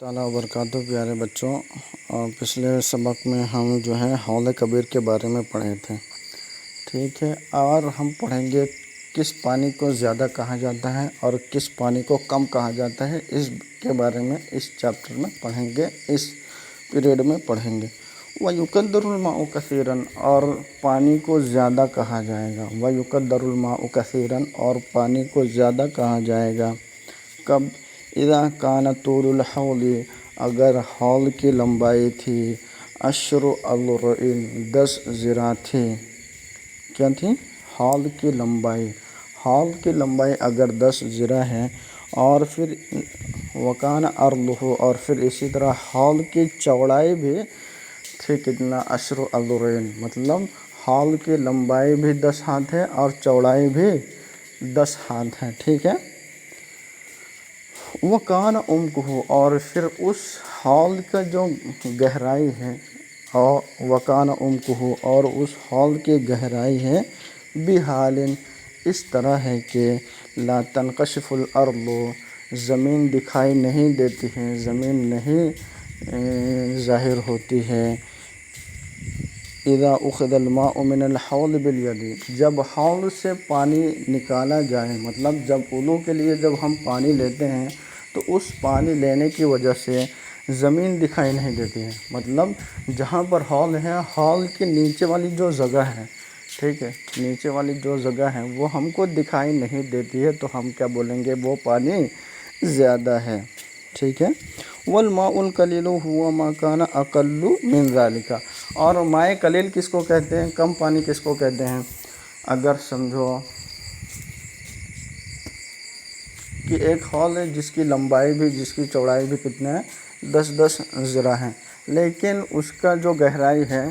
تعالیٰ وبرکاتہ پیارے بچوں، اور پچھلے سبق میں ہم جو ہے حوض کبیر کے بارے میں پڑھے تھے، ٹھیک ہے۔ اور ہم پڑھیں گے کس پانی کو زیادہ کہا جاتا ہے اور کس پانی کو کم کہا جاتا ہے، اس کے بارے میں اس چیپٹر میں پڑھیں گے، اس پیریڈ میں پڑھیں گے۔ وَيُقَدَّرُ الْمَاءُ كَثِيرًا، اور پانی کو زیادہ کہا جائے گا۔ وَيُقَدَّرُ الْمَاءُ كَثِيرًا، اور پانی کو زیادہ کہا جائے گا کب؟ اذا كان طول الحوض، اگر حوض کی لمبائی تھی 10 اذرع، 10 ذراع تھی۔ کیا تھی؟ حوض کی لمبائی اگر 10 ذراع ہے، اور پھر وکان عرضہ، اور پھر اسی طرح حوض کی چوڑائی بھی تھی کتنا؟ 10 اذرع، مطلب حوض کی لمبائی بھی 10 ہاتھ ہے اور چوڑائی بھی 10 ہاتھ ہے، ٹھیک ہے۔ وَكَانَ عُمْقُهُ، اور پھر اس حوض کا جو گہرائی ہے، اور وَكَانَ عُمْقُهُ، اور اس حوض کی گہرائی ہے بِحَالٍ، اس طرح ہے کہ لا تنکشف الارض، زمین دکھائی نہیں دیتی ہے، زمین نہیں ظاہر ہوتی ہے۔ اذا اخذ الماء من الحوض بالید، جب حوض سے پانی نکالا جائے، مطلب جب وضو کے لیے جب ہم پانی لیتے ہیں تو اس پانی لینے کی وجہ سے زمین دکھائی نہیں دیتی ہے، مطلب جہاں پر حوض ہے، حوض کے نیچے والی جو جگہ ہے، ٹھیک ہے، نیچے والی جو جگہ ہے وہ ہم کو دکھائی نہیں دیتی ہے، تو ہم کیا بولیں گے؟ وہ پانی زیادہ ہے، ٹھیک ہے۔ والماء القلیل هو ما کان اقل من ذلك، اور مائع قلیل کس کو کہتے ہیں؟ کم پانی کس کو کہتے ہیں؟ اگر سمجھو کہ ایک حوض ہے جس کی لمبائی بھی جس کی چوڑائی بھی کتنا ہے؟ 10 ذراع ہے، لیکن اس کا جو گہرائی ہے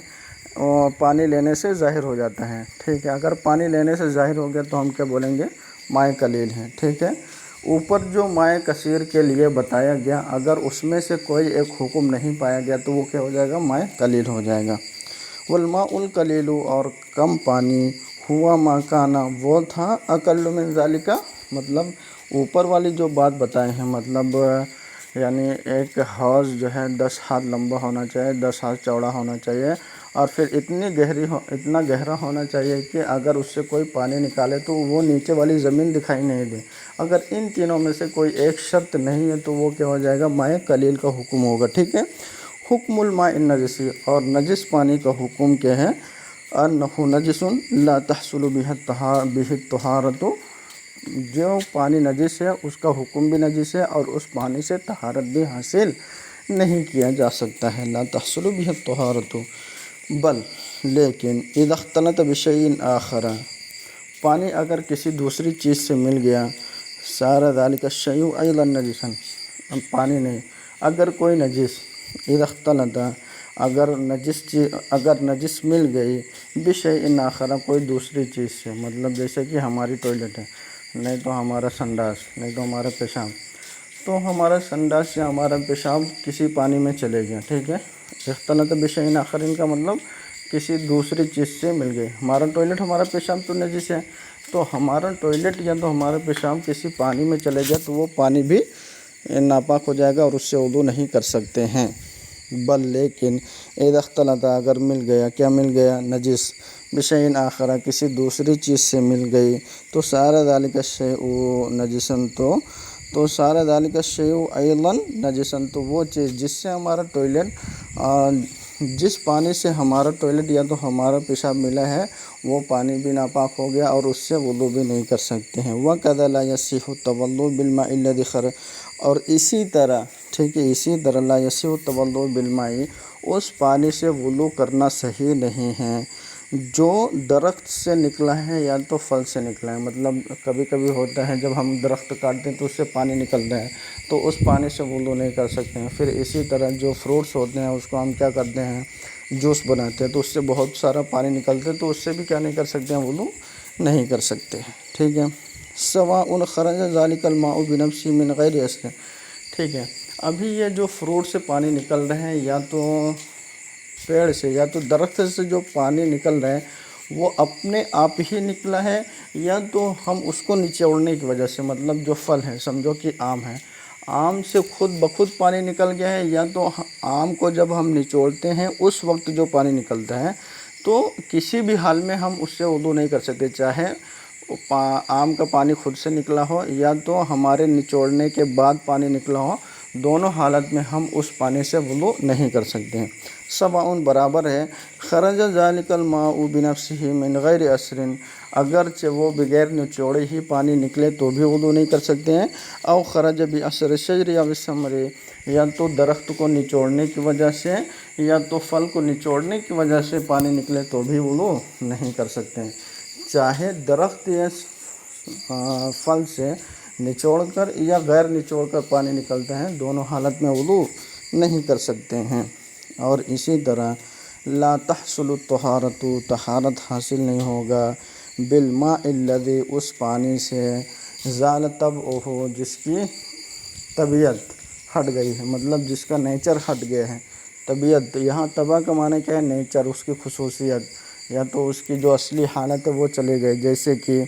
وہ پانی لینے سے ظاہر ہو جاتا ہے، ٹھیک ہے۔ اگر پانی لینے سے ظاہر ہو گیا تو ہم کیا بولیں گے؟ مائع قلیل ہے، ٹھیک ہے۔ اوپر جو مائع کثیر کے لیے بتایا گیا، اگر اس میں سے کوئی ایک حکم نہیں پایا گیا تو وہ کیا ہو جائے گا؟ مائع قلیل ہو جائے گا۔ والماء القلیل، اور کم پانی ہوا ما کانا، وہ تھا اقل من ذالک، مطلب اوپر والی جو بات بتائے ہیں، مطلب یعنی ایک حوض جو ہے 10 ہاتھ لمبا ہونا چاہیے، 10 ہاتھ چوڑا ہونا چاہیے، اور پھر اتنا گہرا ہونا چاہیے کہ اگر اس سے کوئی پانی نکالے تو وہ نیچے والی زمین دکھائی نہیں دے۔ اگر ان تینوں میں سے کوئی ایک شرط نہیں ہے تو وہ کیا ہو جائے گا؟ مائع قلیل کا حکم ہوگا، ٹھیک ہے۔ حکم الماء النجس، اور نجس پانی کا حکم کیا ہے؟ انہ نجس لا تحصل به الطہارۃ، جو پانی نجس ہے اس کا حکم بھی نجس ہے اور اس پانی سے طہارت بھی حاصل نہیں کیا جا سکتا ہے۔ لا تحصل به الطہارۃ، بل لیکن اذا اختلط بشیء آخر، پانی اگر کسی دوسری چیز سے مل گیا، صار ذلك الشیء ایضا نجسا، پانی نہیں، اگر کوئی نجس، اذا اختلط، اگر نجس مل گئی بشیء آخر، کوئی دوسری چیز سے، مطلب جیسے کہ ہماری ٹوائلٹ ہے، نہیں تو ہمارا سنڈاس، نہیں تو ہمارا پیشاب، تو ہمارا سنڈاس یا ہمارا پیشاب کسی پانی میں چلے گیا، ٹھیک ہے۔ اختلط بشیء آخر، ان کا مطلب کسی دوسری چیز سے مل گئی۔ ہمارا ٹوائلٹ، ہمارا پیشاب تو نجس ہے، تو ہمارا ٹوائلٹ یا تو ہمارا پیشاب کسی پانی میں چلے گیا تو وہ پانی بھی ناپاک ہو جائے گا اور اس سے وضو نہیں کر سکتے ہیں۔ بل لیکن اذا اختلط، اگر مل گیا، کیا مل گیا؟ نجس، بشیء آخر، کسی دوسری چیز سے مل گئی، تو صار ذلك الشیء نجسا، تو صار ذلك الشیء ایضا نجسا، تو وہ چیز جس سے ہمارا ٹوائلٹ، جس پانی سے ہمارا ٹوائلٹ یا تو ہمارا پیشاب ملا ہے، وہ پانی بھی ناپاک ہو گیا اور اس سے وضو بھی نہیں کر سکتے ہیں۔ وَكَذَا لَا يَصِحُ التَّوَضُّؤُ بِالْمَاءِ الَّذِي خَرَجَ، اور اسی طرح، ٹھیک ہے، اسی طرح لا يَصِحُ التَّوَضُّؤُ بِالْمَاءِ، اس پانی سے وضو کرنا صحیح نہیں ہے جو درخت سے نکلا ہے یا تو پھل سے نکلا ہے۔ مطلب کبھی کبھی ہوتا ہے جب ہم درخت کاٹتے ہیں تو اس سے پانی نکلتا ہے، تو اس پانی سے وضو نہیں کر سکتے ہیں۔ پھر اسی طرح جو فروٹس ہوتے ہیں اس کو ہم کیا کرتے ہیں؟ جوس بناتے ہیں، تو اس سے بہت سارا پانی نکلتا ہے، تو اس سے بھی کیا نہیں کر سکتے ہیں؟ وضو نہیں کر سکتے، ٹھیک ہے۔ سواء خرج ذلك الماء بنفسه من غیر اصل، ٹھیک ہے۔ ابھی یہ جو فروٹ سے پانی نکل رہے ہیں، یا تو پیڑ سے یا تو درخت سے جو پانی نکل رہے ہیں وہ اپنے آپ ہی نکلا ہے، یا تو ہم اس کو نچوڑنے کی وجہ سے، مطلب جو پھل ہے، سمجھو کہ آم ہے، آم سے خود بخود پانی نکل گیا ہے، یا تو آم کو جب ہم نچوڑتے ہیں اس وقت جو پانی نکلتا ہے، تو کسی بھی حال میں ہم اس سے وضو نہیں کر سکتے، چاہے آم کا پانی خود سے نکلا ہو یا تو ہمارے نچوڑنے کے بعد پانی نکلا ہو، دونوں حالت میں ہم اس پانی سے وضو نہیں کر سکتے ہیں۔ سواء برابر ہے، خرج ذلک الماء بنفسه من غیر اثر، اگرچہ وہ بغیر نچوڑے ہی پانی نکلے تو بھی وضو نہیں کر سکتے ہیں، او خرج باثر الشجر یا بالثمر، یا تو درخت کو نچوڑنے کی وجہ سے یا تو پھل کو نچوڑنے کی وجہ سے پانی نکلے تو بھی وضو نہیں کر سکتے ہیں۔ چاہے درخت یا پھل سے نچوڑ کر یا غیر نچوڑ کر پانی نکلتا ہے، دونوں حالت میں وضو نہیں کر سکتے ہیں۔ اور اسی طرح لا تحصل الطہارۃ، طہارت حاصل نہیں ہوگا، بالماء الذی، اس پانی سے، زال طبعہ، جس کی طبیعت ہٹ گئی ہے، مطلب جس کا نیچر ہٹ گیا ہے۔ طبیعت یہاں طبع کا معنی کیا ہے؟ نیچر، اس کی خصوصیت، یا تو اس کی جو اصلی حالت ہے وہ چلے گئے، جیسے کہ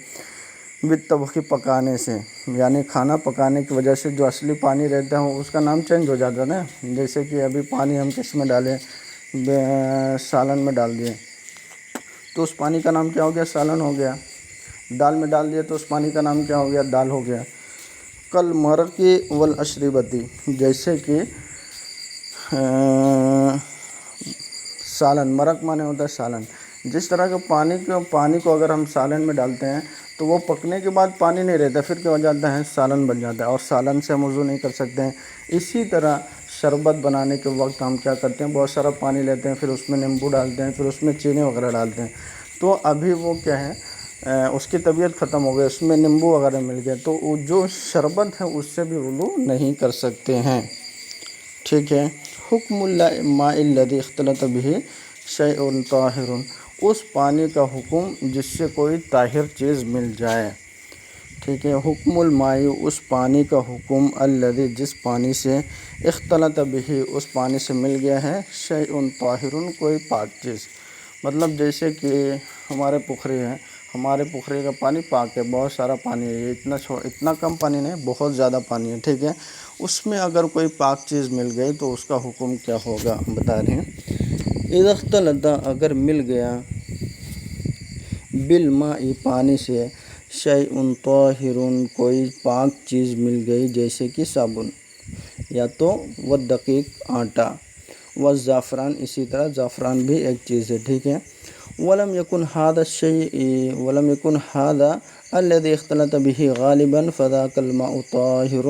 بالطبخ، پکانے سے، یعنی کھانا پکانے کی وجہ سے جو اصلی پانی رہتا ہے اس کا نام چینج ہو جاتا ہے نا، جیسے کہ ابھی پانی ہم کس میں ڈالیں، سالن میں ڈال دیے تو اس پانی کا نام کیا ہو گیا؟ سالن ہو گیا۔ دال میں ڈال دیا تو اس پانی کا نام کیا ہو گیا؟ دال ہو گیا۔ کل مرق والاشربتی، جیسے کہ سالن، مرق مانے ہوتا ہے سالن، جس طرح کے پانی کو اگر ہم سالن میں ڈالتے ہیں تو وہ پکنے کے بعد پانی نہیں رہتا، پھر کیا ہو جاتا ہے؟ سالن بن جاتا ہے، اور سالن سے ہم وضو نہیں کر سکتے ہیں۔ اسی طرح شربت بنانے کے وقت ہم کیا کرتے ہیں؟ بہت سارا پانی لیتے ہیں، پھر اس میں نیمبو ڈالتے ہیں، پھر اس میں چینی وغیرہ ڈالتے ہیں، تو ابھی وہ کیا ہے، اس کی طبیعت ختم ہو گئی، اس میں نیمبو وغیرہ مل گیا، تو وہ جو شربت ہے اس سے بھی وضو نہیں کر سکتے ہیں۔ ٹھیک ہے۔ حکم الماء الذی اختلط بہ شیء طاہر، اس پانی کا حکم جس سے کوئی طاہر چیز مل جائے۔ ٹھیک ہے۔ حکم الماء، اس پانی کا حکم، الذی، جس پانی سے، اختلط بہ، اس پانی سے مل گیا ہے، شیء طاہر، کوئی پاک چیز، مطلب جیسے کہ ہمارے پکھری ہے، ہمارے پکھری کا پانی پاک ہے، بہت سارا پانی ہے، یہ اتنا کم پانی نہیں، بہت زیادہ پانی ہے، ٹھیک ہے۔ اس میں اگر کوئی پاک چیز مل گئی تو اس کا حکم کیا ہوگا ہم بتا رہے ہیں۔ اذا اختلط، اگر مل گیا، بالماء، پانی سے، شیء طاہر، کوئی پاک چیز مل گئی، جیسے کہ صابن، یا تو والدقیق، آٹا، والزعفران، اسی طرح زعفران بھی ایک چیز ہے، ٹھیک ہے۔ ولم يكن هذا الشيء ولم يكن هذا الذي اختلط به غالبا فذاك الماء طاهر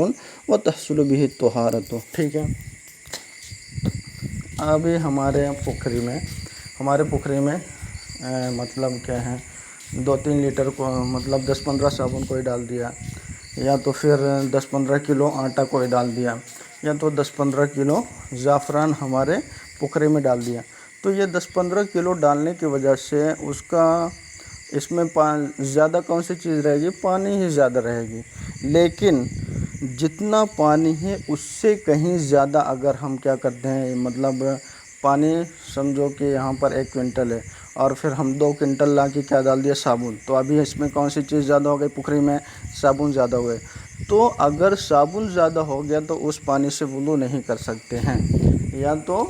وتحصل به الطهارة، ٹھیک ہے۔ ابھی ہمارے پکھری میں مطلب کیا ہے، 2-3 لیٹر کو، مطلب 10-15 صابن کوئی ڈال دیا، یا تو پھر 10-15 کلو آٹا کوئی ڈال دیا، یا تو 10-15 کلو زعفران ہمارے پکھری میں ڈال دیا، تو یہ 10-15 کلو ڈالنے کی وجہ سے اس میں زیادہ کون سی چیز رہے گی؟ پانی ہی زیادہ رہے گی، لیکن جتنا پانی ہے اس سے کہیں زیادہ اگر ہم کیا کرتے ہیں، مطلب پانی سمجھو کہ یہاں پر 1 کوئنٹل ہے، اور پھر ہم 2 کوئنٹل لا کے کیا ڈال دیا؟ صابن، تو ابھی اس میں کون سی چیز زیادہ ہو گئی؟ پکھری میں صابن زیادہ ہو گئے، تو اگر صابن زیادہ ہو گیا تو اس پانی سے وضو نہیں کر سکتے ہیں۔ یا تو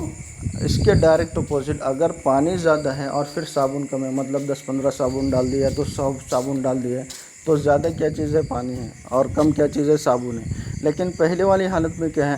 اس کے ڈائریکٹ اپوزٹ، اگر پانی زیادہ ہے اور پھر صابن کم ہے، مطلب 10-15 صابن ڈال دیا تو 100 صابن ڈال دیا، تو زیادہ کیا چیز ہے؟ پانی ہے، اور کم کیا چیز ہے؟ صابن ہے۔ لیکن پہلے والی حالت میں کیا ہے؟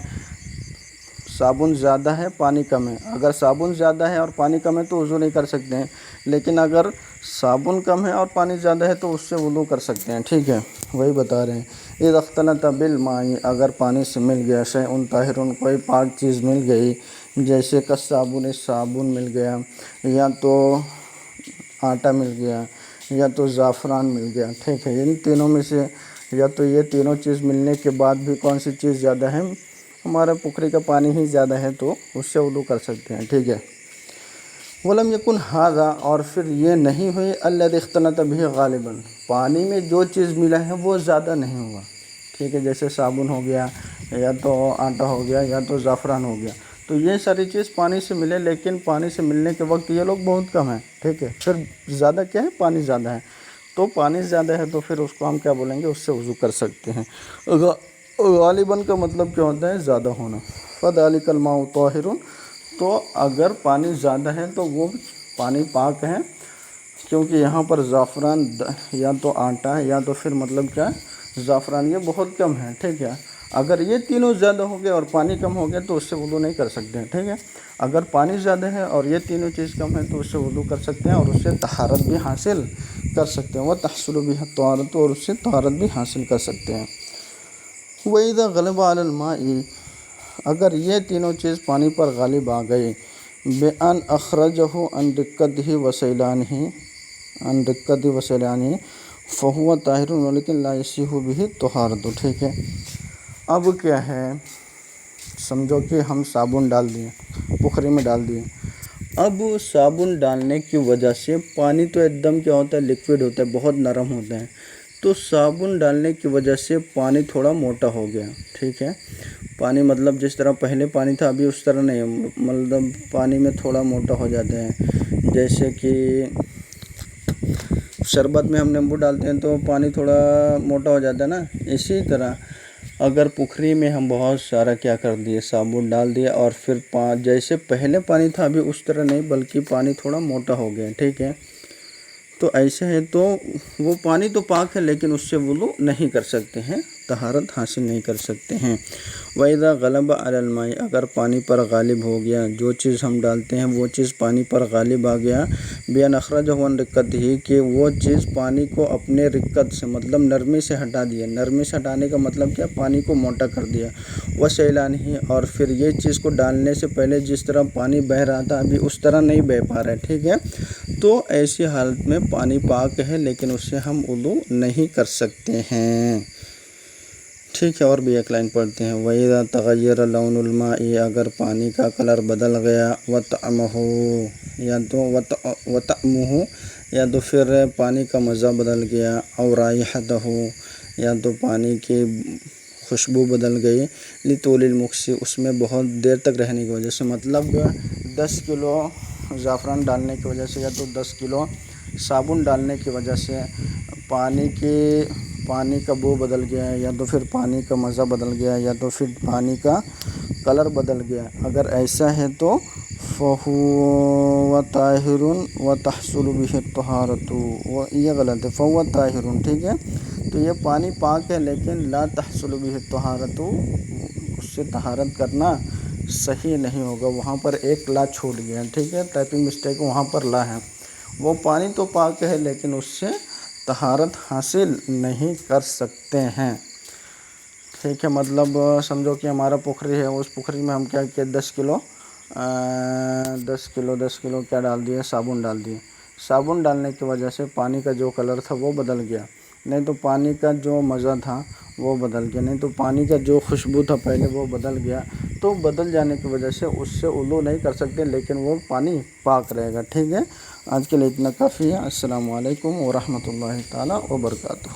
صابن زیادہ ہے، پانی کم ہے، اگر صابن زیادہ ہے اور پانی کم ہے تو وضو نہیں کر سکتے ہیں، لیکن اگر صابن کم ہے اور پانی زیادہ ہے تو اس سے وضو کر سکتے ہیں، ٹھیک ہے۔ وہی بتا رہے ہیں، اذا اختلط بالماء، اگر پانی سے مل گیا، شیء طاہر، کوئی پاک چیز مل گئی، جیسے کہ صابن مل گیا، یا تو آٹا مل گیا، یا تو زعفران مل گیا، ٹھیک ہے۔ ان تینوں میں سے یا تو یہ تینوں چیز ملنے کے بعد بھی کون سی چیز زیادہ ہے؟ ہمارا پکھری کا پانی ہی زیادہ ہے، تو اس سے وضو کر سکتے ہیں، ٹھیک ہے۔ ولم یکن ھذا، اور پھر یہ نہیں ہوئی، الذی اختلط بہ غالبا، پانی میں جو چیز ملا ہے وہ زیادہ نہیں ہوا، ٹھیک ہے، جیسے صابن ہو گیا، یا تو آٹا ہو گیا، یا تو زعفران ہو گیا، تو یہ ساری چیز پانی سے ملے، لیکن پانی سے ملنے کے وقت یہ لوگ بہت کم ہیں، ٹھیک ہے۔ پھر زیادہ کیا ہے؟ پانی زیادہ ہے، تو پانی زیادہ ہے تو پھر اس کو ہم کیا بولیں گے؟ اس سے وضو کر سکتے ہیں۔ غالباً کا مطلب کیا ہوتا ہے؟ زیادہ ہونا. فذلک الماء طاہر، تو اگر پانی زیادہ ہے تو وہ پانی پاک ہے، کیونکہ یہاں پر زعفران یا تو آٹا ہے یا تو پھر مطلب کیا ہے زعفران، یہ بہت کم ہے. ٹھیک ہے، اگر یہ تینوں زیادہ ہو گئے اور پانی کم ہو گیا تو اس سے وضو نہیں کر سکتے ہیں. ٹھیک ہے، اگر پانی زیادہ ہے اور یہ تینوں چیز کم ہے تو اس سے وضو کر سکتے ہیں اور اس سے طہارت بھی حاصل کر سکتے ہیں. وتحصل بها الطہارت، اور اس سے طہارت بھی حاصل کر سکتے ہیں. وَإِذَا غَلَبَ عَلَى الْمَاءِ، اگر یہ تینوں چیز پانی پر غالب آ گئی، بِأَنْ أَخْرَجَهُ عَنْ رِقَّتِهِ وَسَيْلَانِهِ فَهُوَ طَاهِرٌ وَلَكِنْ لَا يَصِحُّ بِهِ الطَّهَارَةُ. ٹھیک ہے، اب کیا ہے، سمجھو کہ ہم صابن ڈال دیے، پخری میں ڈال دیے. اب صابن ڈالنے کی وجہ سے پانی تو ایک دم کیا ہوتا ہے، لیکوڈ ہوتا ہے، بہت نرم ہوتا ہے. تو صابن ڈالنے کی وجہ سے پانی تھوڑا موٹا ہو گیا. ٹھیک ہے، پانی مطلب جس طرح پہلے پانی تھا ابھی اس طرح نہیں، مطلب پانی میں تھوڑا موٹا ہو جاتا ہے. جیسے کہ شربت میں ہم نیمبو ڈالتے ہیں تو پانی تھوڑا موٹا ہو جاتا ہے نا، اسی طرح اگر پکھری میں ہم بہت سارا کیا کر دیے، صابن ڈال دیا اور پھر جیسے پہلے پانی تھا ابھی اس طرح نہیں، بلکہ پانی تھوڑا موٹا ہو گیا. ٹھیک ہے، تو ایسے ہے تو وہ پانی تو پاک ہے لیکن اس سے وضو نہیں کر سکتے ہیں، طہارت حاصل نہیں کر سکتے ہیں. وَإِذَا غَلَبَ عَلَى الْمَاءِ، اگر پانی پر غالب ہو گیا، جو چیز ہم ڈالتے ہیں وہ چیز پانی پر غالب آ گیا، بِأَنْ أَخْرَجَهُ عَنْ رِقَّتِهِ، کہ وہ چیز پانی کو اپنے رقت سے مطلب نرمی سے ہٹا دیا. نرمی سے ہٹانے کا مطلب کیا، پانی کو موٹا کر دیا. وَسَيْلَانِهِ، اور پھر یہ چیز کو ڈالنے سے پہلے جس طرح پانی بہہ رہا تھا ابھی اس طرح نہیں بہہ پا رہا ہے. ٹھیک ہے، تو ایسی حالت میں پانی پاک ہے لیکن اس سے ہم وضو نہیں کر سکتے ہیں. ٹھیک ہے، اور بھی ایک لائن پڑھتے ہیں. وَإِذَا تَغَيَّرَ لَوْنُ الْمَاءِ، اگر پانی کا کلر بدل گیا، وَطَعْمُهُ، یا تو پھر پانی کا مزہ بدل گیا، اور رائحتہ، یا تو پانی کی خوشبو بدل گئی، لِطُولِ الْمُكْثِ، اس میں بہت دیر تک رہنے کی وجہ سے، مطلب 10 کلو زعفران ڈالنے کی وجہ سے یا تو 10 کلو صابن ڈالنے کی وجہ سے پانی کا بو بدل گیا ہے، یا تو پھر پانی کا مزہ بدل گیا، یا تو پھر پانی کا کلر بدل گیا. اگر ایسا ہے تو فَهُوَ طَاهِرٌ وَتَحْصُلُ بِهِ الطَّهَارَةُ، یہ غلط ہے، فَهُوَ طَاهِرٌ. ٹھیک ہے، تو یہ پانی پاک ہے لیکن لا تحصل بِهِ الطَّهَارَةُ، اس سے طہارت کرنا صحیح نہیں ہوگا. وہاں پر ایک لا چھوٹ گیا. ٹھیک ہے، ٹائپنگ مسٹیک وہاں پر لا ہے. وہ پانی تو پاک ہے لیکن اس سے طہارت حاصل نہیں کر سکتے ہیں. ٹھیک ہے، مطلب سمجھو کہ ہمارا پکھری ہے، اس پکھری میں ہم کیا کیا 10 کلو کیا ڈال دیے، صابن ڈال دیے. صابن ڈالنے کی وجہ سے پانی کا جو کلر تھا وہ بدل گیا، نہیں تو پانی کا جو مزہ تھا وہ بدل گیا، نہیں تو پانی کا جو خوشبو تھا پہلے وہ بدل گیا. تو بدل جانے کی وجہ سے اس سے وضو نہیں کر سکتے لیکن وہ پانی پاک رہے گا. ٹھیک ہے، آج کے لیے اتنا کافی ہے. السلام علیکم ورحمۃ اللہ تعالیٰ وبرکاتہ.